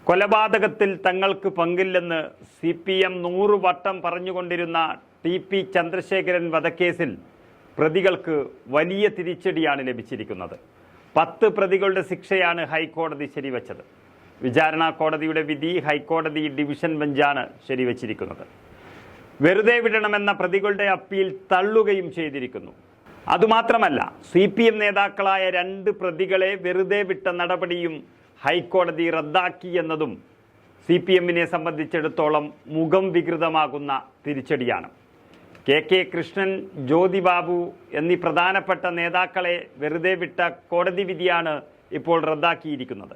കൊലപാതകത്തിൽ തങ്ങൾക്ക് പങ്കില്ലെന്ന് CPM 100 വട്ടം പറഞ്ഞുകൊണ്ടിരുന്ന TP ചന്ദ്രശേഖരൻ വധക്കേസിൽ പ്രതികൾക്ക് വലിയ തിരിച്ചടിയാണ് ലഭിച്ചിരിക്കുന്നത്. 10 പ്രതികളുടെ ശിക്ഷയാണ് ഹൈക്കോടതി ശരിവച്ചത്. വിചാരണ കോടതിയുടെ വിധി ഹൈക്കോടതി ഡിവിഷൻ ബെഞ്ചാണ് ശരിവച്ചിരിക്കുന്നത്. വെറുതെ വിടണമെന്ന പ്രതികളുടെ അപ്പീൽ തള്ളുകയും ചെയ്തിരിക്കുന്നു. അതുമാത്രമല്ല, CPM നേതാക്കളായ 2 പ്രതികളെ വെറുതെ വിട്ട നടപടിയും ഹൈക്കോടതി റദ്ദാക്കി എന്നതും CPMനെ സംബന്ധിച്ചിടത്തോളം മുഖം വികൃതമാകുന്ന തിരിച്ചടിയാണ്. KK കൃഷ്ണൻ, ജ്യോതി ബാബു എന്നീ പ്രധാനപ്പെട്ട നേതാക്കളെ വെറുതെ വിട്ട കോടതി വിധിയാണ് ഇപ്പോൾ റദ്ദാക്കിയിരിക്കുന്നത്.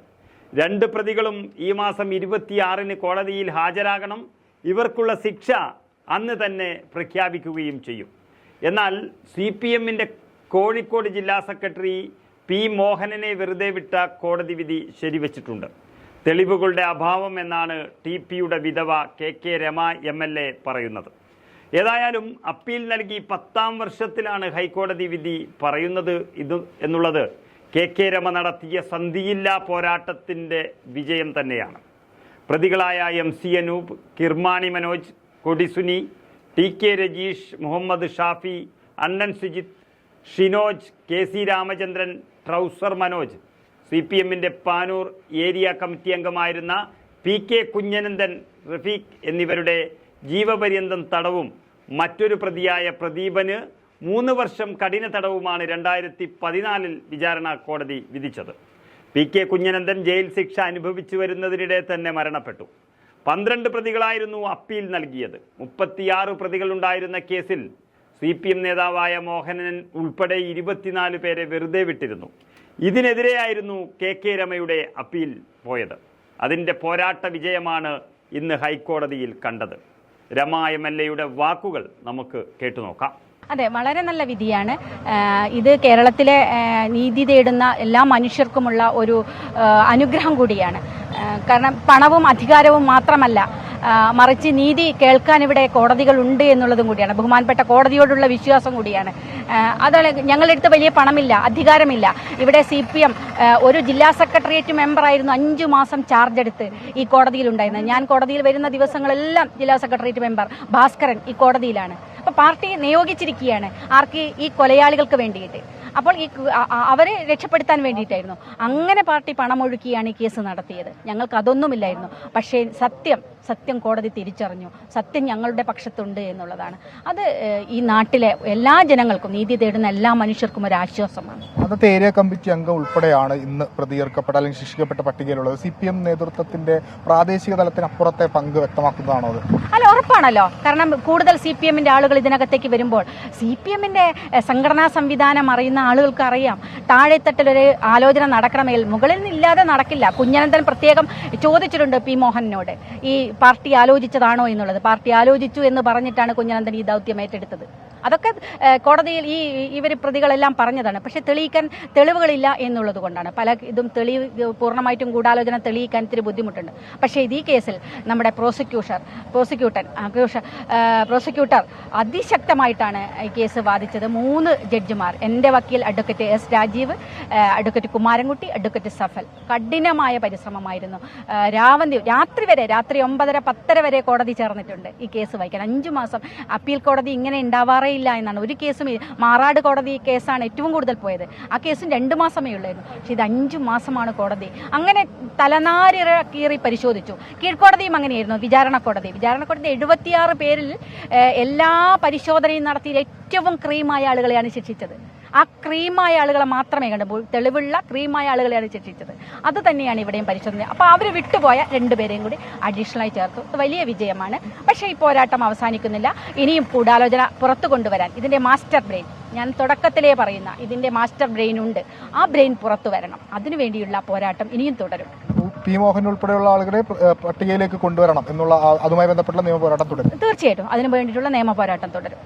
2 പ്രതികളും ഈ മാസം 26-ന് കോടതിയിൽ ഹാജരാകണം. ഇവർക്കുള്ള ശിക്ഷ അന്ന് തന്നെ പ്രഖ്യാപിക്കുകയും ചെയ്യും. എന്നാൽ CPMന്റെ കോഴിക്കോട് ജില്ലാ സെക്രട്ടറി P. മോഹനനെ വെറുതെ വിട്ട കോടതി വിധി ശരിവച്ചിട്ടുണ്ട്. തെളിവുകളുടെ അഭാവം എന്നാണ് TPയുടെ വിധവ KK രമ MLA പറയുന്നത്. ഏതായാലും അപ്പീൽ നൽകി 10ാം വർഷത്തിലാണ് ഹൈക്കോടതി വിധി പറയുന്നത് എന്നുള്ളത് KK രമ നടത്തിയ സന്ധിയില്ലാ പോരാട്ടത്തിൻ്റെ വിജയം തന്നെയാണ്. പ്രതികളായ MC അനൂപ്, കിർമാണി മനോജ്, കൊടിസുനി, TK രജീഷ്, മുഹമ്മദ് ഷാഫി, അണ്ണൻ സുജിത്ത്, ഷിനോജ്, KC രാമചന്ദ്രൻ, ട്രൗസർ മനോജ്, CPMന്റെ പാനൂർ ഏരിയ കമ്മിറ്റി അംഗമായിരുന്ന PK കുഞ്ഞനന്ദൻ, റഫീഖ് എന്നിവരുടെ ജീവപര്യന്തം തടവും മറ്റൊരു പ്രതിയായ പ്രദീപന് 3 വർഷം കഠിന തടവുമാണ് 2014-ൽ വിചാരണ കോടതി വിധിച്ചത്. PK കുഞ്ഞനന്ദൻ ജയിൽ ശിക്ഷ അനുഭവിച്ചു വരുന്നതിനിടെ തന്നെ മരണപ്പെട്ടു. 12 പ്രതികളായിരുന്നു അപ്പീൽ നൽകിയത്. 36 പ്രതികളുണ്ടായിരുന്ന കേസിൽ CPM നേതാവായ മോഹനൻ ഉൾപ്പെടെ 24 പേരെ വെറുതെ വിട്ടിരുന്നു. ഇതിനെതിരെയായിരുന്നു KK രമയുടെ അപ്പീൽ പോയത്. അതിൻ്റെ പോരാട്ട വിജയമാണ് ഇന്ന് ഹൈക്കോടതിയിൽ കണ്ടത്. രമ MLAയുടെ വാക്കുകൾ നമുക്ക് കേട്ടുനോക്കാം. അതെ, വളരെ നല്ല വിധിയാണ് ഇത്. കേരളത്തിലെ നീതി തേടുന്ന എല്ലാ മനുഷ്യർക്കുമുള്ള ഒരു അനുഗ്രഹം കൂടിയാണ്. കാരണം പണവും അധികാരവും മാത്രമല്ല, മറിച്ച് നീതി കേൾക്കാൻ ഇവിടെ കോടതികളുണ്ട് എന്നുള്ളതും കൂടിയാണ്. ബഹുമാനപ്പെട്ട കോടതിയോടുള്ള വിശ്വാസം കൂടിയാണ്. അതാണ്, ഞങ്ങളുടെ അടുത്ത് വലിയ പണമില്ല, അധികാരമില്ല. ഇവിടെ CPM ഒരു ജില്ലാ സെക്രട്ടേറിയറ്റ് മെമ്പറായിരുന്നു 5 മാസം ചാർജ് എടുത്ത് ഈ കോടതിയിലുണ്ടായിരുന്നത്. ഞാൻ കോടതിയിൽ വരുന്ന ദിവസങ്ങളെല്ലാം ജില്ലാ സെക്രട്ടേറിയറ്റ് മെമ്പർ ഭാസ്കരൻ ഈ കോടതിയിലാണ്. അപ്പോൾ പാർട്ടി നിയോഗിച്ചിരിക്കുകയാണ് ആർക്ക്? ഈ കൊലയാളികൾക്ക് വേണ്ടിയിട്ട്. അപ്പോൾ അവരെ രക്ഷപ്പെടുത്താൻ വേണ്ടിയിട്ടായിരുന്നു. അങ്ങനെ പാർട്ടി പണമൊഴുക്കിയാണ് ഈ കേസ് നടത്തിയത്. ഞങ്ങൾക്ക് അതൊന്നുമില്ലായിരുന്നു. പക്ഷേ സത്യം കോടതി തിരിച്ചറിഞ്ഞു. സത്യം ഞങ്ങളുടെ പക്ഷത്തുണ്ട് എന്നുള്ളതാണ്. അത് ഈ നാട്ടിലെ എല്ലാ ജനങ്ങൾക്കും, നീതി തേടുന്ന എല്ലാ മനുഷ്യർക്കും ഒരു ആശ്വാസമാണ്. അന്നത്തെ ഏരിയ കമ്മിറ്റി അംഗം ഉൾപ്പെടെയാണ് ഇന്ന് പ്രതികർക്കപ്പെട്ട അല്ലെങ്കിൽ ശിക്ഷിക്കപ്പെട്ട പട്ടികയിലുള്ളത്. CPM നേതൃത്വത്തിന്റെ പ്രാദേശിക തലത്തിനപ്പുറത്തെ പങ്ക് വ്യക്തമാക്കുന്നതാണോ അത്? അല്ല, ഉറപ്പാണല്ലോ. കാരണം കൂടുതൽ CPMന്റെ ആളുകൾ ഇതിനകത്തേക്ക് വരുമ്പോൾ CPMന്റെ സംഘടനാ സംവിധാനം അറിയുന്ന ആളുകൾക്ക് അറിയാം, താഴെത്തട്ടിലൊരു ആലോചന നടക്കണമെങ്കിൽ മുകളിൽ നിന്നില്ലാതെ നടക്കില്ല. കുഞ്ഞനന്ദൻ പ്രത്യേകം ചോദിച്ചിട്ടുണ്ട് P. മോഹനനോട്, ഈ പാർട്ടി ആലോചിച്ചതാണോ എന്നുള്ളത്. പാർട്ടി ആലോചിച്ചു എന്ന് പറഞ്ഞിട്ടാണ് കുഞ്ഞനന്ദൻ ഈ ദൗത്യം ഏറ്റെടുത്തത്. അതൊക്കെ കോടതിയിൽ ഇവർ പ്രതികളെല്ലാം പറഞ്ഞതാണ്. പക്ഷെ തെളിയിക്കാൻ തെളിവുകളില്ല എന്നുള്ളത് കൊണ്ടാണ്. പല ഇതും പൂർണ്ണമായിട്ടും ഗൂഢാലോചന തെളിയിക്കാൻ ഇത്തിരി ബുദ്ധിമുട്ടുണ്ട്. പക്ഷേ ഈ കേസിൽ നമ്മുടെ പ്രോസിക്യൂട്ടർ അതിശക്തമായിട്ടാണ് ഈ കേസ് വാദിച്ചത്. 3 ജഡ്ജിമാർ, എൻ്റെ വക്കീൽ advocate S. Rajeev, advocate Kumarankutty, advocate Safal. കഠിനമായ പരിശ്രമമായിരുന്നു. രാത്രി 9:30-10:30 വരെ കോടതി ചേർന്നിട്ടുണ്ട് ഈ കേസ് വായിക്കാൻ. 5 മാസം അപ്പീൽ കോടതി ഇങ്ങനെ ഉണ്ടാവാറേ ഇല്ല എന്നാണ്. ഒരു കേസും മാറാട് കോടതി കേസാണ് ഏറ്റവും കൂടുതൽ പോയത്. ആ കേസും 2 മാസമേ ഉള്ളായിരുന്നു. പക്ഷെ ഇത് 5 മാസമാണ് കോടതി. അങ്ങനെ തലനാരിറക്കീറി പരിശോധിച്ചു. കീഴ്ക്കോടതിയും അങ്ങനെയായിരുന്നു. വിചാരണ കോടതി 76 പേരിൽ എല്ലാ പരിശോധനയും നടത്തി ഏറ്റവും ക്രീമായ ആളുകളെയാണ് ശിക്ഷിച്ചത്. ആ ക്രീമായ ആളുകളെ മാത്രമേ കണ്ടു, തെളിവുള്ള ക്രീമായ ആളുകളെയാണ് ശിക്ഷിച്ചത്. അത് തന്നെയാണ് ഇവിടെയും പരിശോധന. അപ്പോൾ അവർ വിട്ടുപോയ 2 പേരെയും കൂടി അഡീഷണലായി ചേർത്തു. വലിയ വിജയമാണ്. പക്ഷേ ഈ പോരാട്ടം അവസാനിക്കുന്നില്ല. ഇനിയും ഗൂഢാലോചന പുറത്തു കൊണ്ടുവരാൻ ഇതിൻ്റെ മാസ്റ്റർ ബ്രെയിൻ, ഞാൻ തുടക്കത്തിലേ പറയുന്ന ഇതിൻ്റെ മാസ്റ്റർ ബ്രെയിൻ ഉണ്ട്. ആ ബ്രെയിൻ പുറത്തു വരണം. അതിനുവേണ്ടിയുള്ള പോരാട്ടം ഇനിയും തുടരും. P. മോഹൻ ഉൾപ്പെടെയുള്ള ആളുകളെ പട്ടികയിലേക്ക് കൊണ്ടുവരണം എന്നുള്ള അതുമായി ബന്ധപ്പെട്ട നിയമ പോരാട്ടം തുടരും. തീർച്ചയായിട്ടും അതിനു വേണ്ടിയിട്ടുള്ള നിയമ പോരാട്ടം തുടരും.